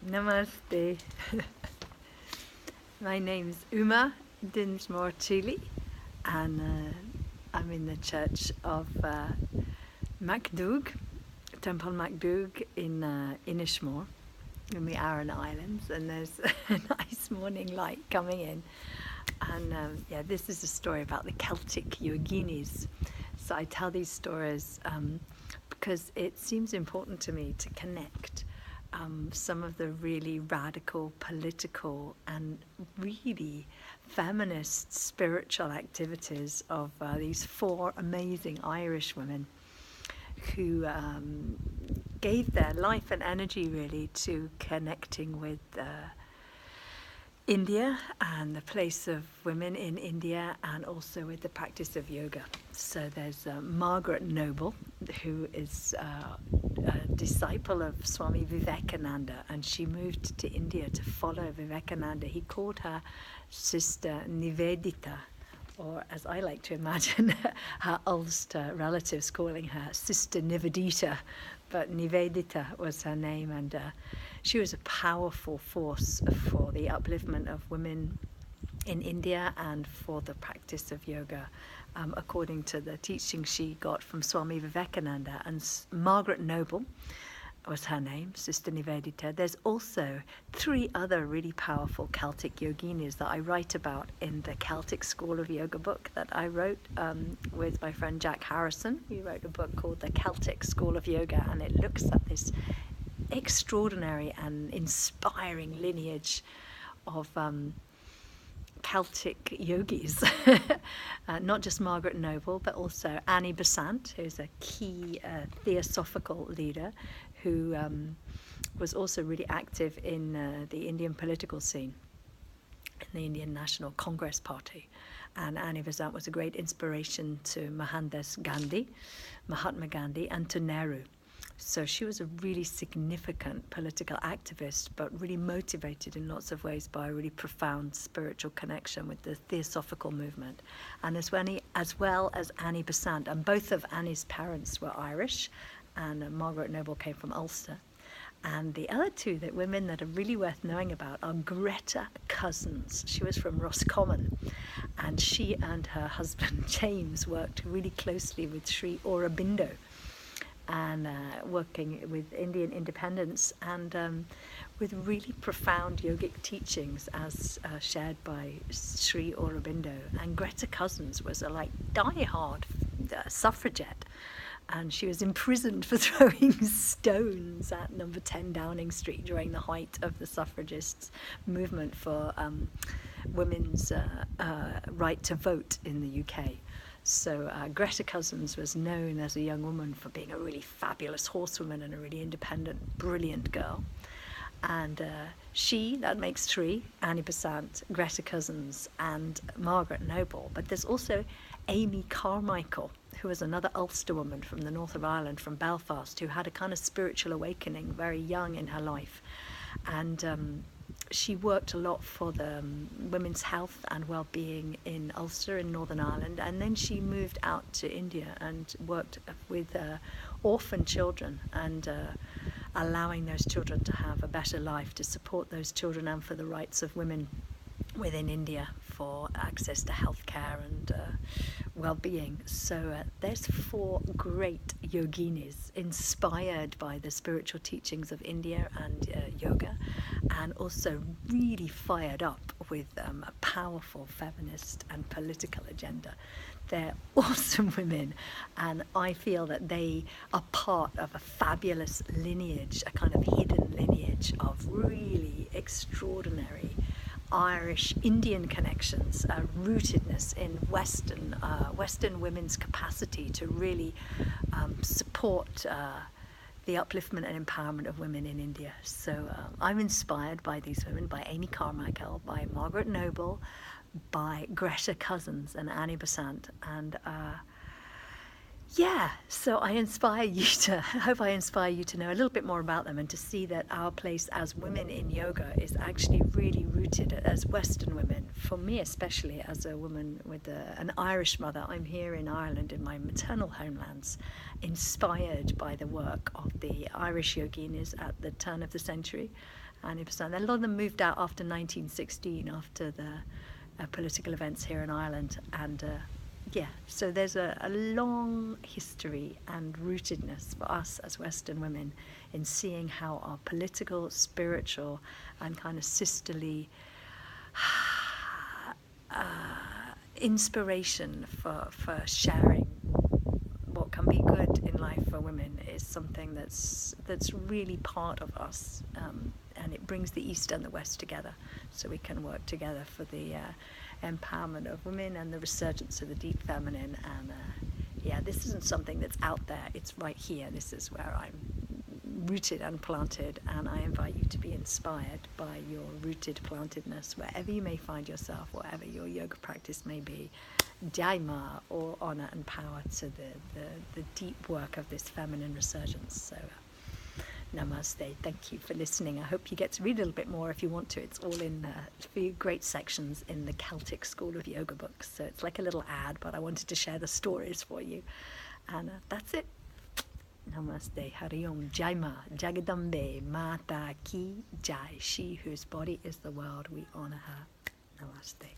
Namaste. My name's Uma Dinsmore-Tuli, and I'm in the church of Macdoug, Temple Macdoug in Inishmore, in the Aran Islands, and there's a nice morning light coming in. And this is a story about the Celtic Yoginis. So I tell these stories because it seems important to me to connect some of the really radical political and really feminist spiritual activities of these four amazing Irish women who gave their life and energy really to connecting with India and the place of women in India, and also with the practice of yoga. So there's Margaret Noble, who is a disciple of Swami Vivekananda, and she moved to India to follow Vivekananda. He called her Sister Nivedita, or as I like to imagine her Ulster relatives calling her Sister Nivedita, but Nivedita was her name, and she was a powerful force for the upliftment of women in India and for the practice of yoga, according to the teaching she got from Swami Vivekananda. And Margaret Noble was her name, Sister Nivedita. There's also three other really powerful Celtic yoginis that I write about in the Celtic School of Yoga book that I wrote with my friend Jack Harrison. We wrote a book called The Celtic School of Yoga, and it looks at this extraordinary and inspiring lineage of Celtic yogis, not just Margaret Noble, but also Annie Besant, who's a key theosophical leader who was also really active in the Indian political scene, in the Indian National Congress Party. And Annie Besant was a great inspiration to Mahatma Gandhi, and to Nehru. So she was a really significant political activist, but really motivated in lots of ways by a really profound spiritual connection with the theosophical movement. And as well as Annie Besant, and both of Annie's parents were Irish, and Margaret Noble came from Ulster. And the other two women that are really worth knowing about are Greta Cousins. She was from Roscommon, and she and her husband James worked really closely with Sri Aurobindo, and working with Indian independence, and with really profound yogic teachings as shared by Sri Aurobindo. And Greta Cousins was a die-hard suffragette, and she was imprisoned for throwing stones at number 10 Downing Street during the height of the suffragists' movement for women's right to vote in the UK. So Greta Cousins was known as a young woman for being a really fabulous horsewoman and a really independent, brilliant girl. And that makes three: Annie Besant, Greta Cousins, and Margaret Noble. But there's also Amy Carmichael, who was another Ulster woman from the north of Ireland, from Belfast, who had a kind of spiritual awakening very young in her life. And she worked a lot for the women's health and well-being in Ulster in Northern Ireland, and then she moved out to India and worked with orphan children, and allowing those children to have a better life, to support those children, and for the rights of women within India for access to healthcare and well-being. So there's four great yoginis inspired by the spiritual teachings of India and yoga, and also really fired up with a powerful feminist and political agenda. They're awesome women, and I feel that they are part of a fabulous lineage, a kind of hidden lineage of really extraordinary Irish Indian connections, rootedness in Western women's capacity to really support the upliftment and empowerment of women in India. So I'm inspired by these women, by Amy Carmichael, by Margaret Noble, by Greta Cousins and Annie Besant, and so I hope I inspire you to know a little bit more about them, and to see that our place as women in yoga is actually really rooted as Western women. For me, especially as a woman with an Irish mother, I'm here in Ireland, in my maternal homelands, inspired by the work of the Irish yoginis at the turn of the century, And it was, a lot of them moved out after 1916, after the political events here in Ireland. And so there's a long history and rootedness for us as Western women in seeing how our political, spiritual, and kind of sisterly inspiration for sharing what can be good in life for women is something that's really part of us, and it brings the East and the West together, so we can work together for the empowerment of women and the resurgence of the deep feminine. And this isn't something that's out there, it's right here. This is where I'm rooted and planted, and I invite you to be inspired by your rooted plantedness wherever you may find yourself, whatever your yoga practice may be. Jaima, or honor and power to the deep work of this feminine resurgence. So namaste. Thank you for listening. I hope you get to read a little bit more if you want to. It's all in a few great sections in the Celtic School of Yoga books. So it's like a little ad, but I wanted to share the stories for you. And that's it. Namaste. Hari Om. Jaima. Jagadambe. Mata Ki Jai. She whose body is the world. We honor her. Namaste.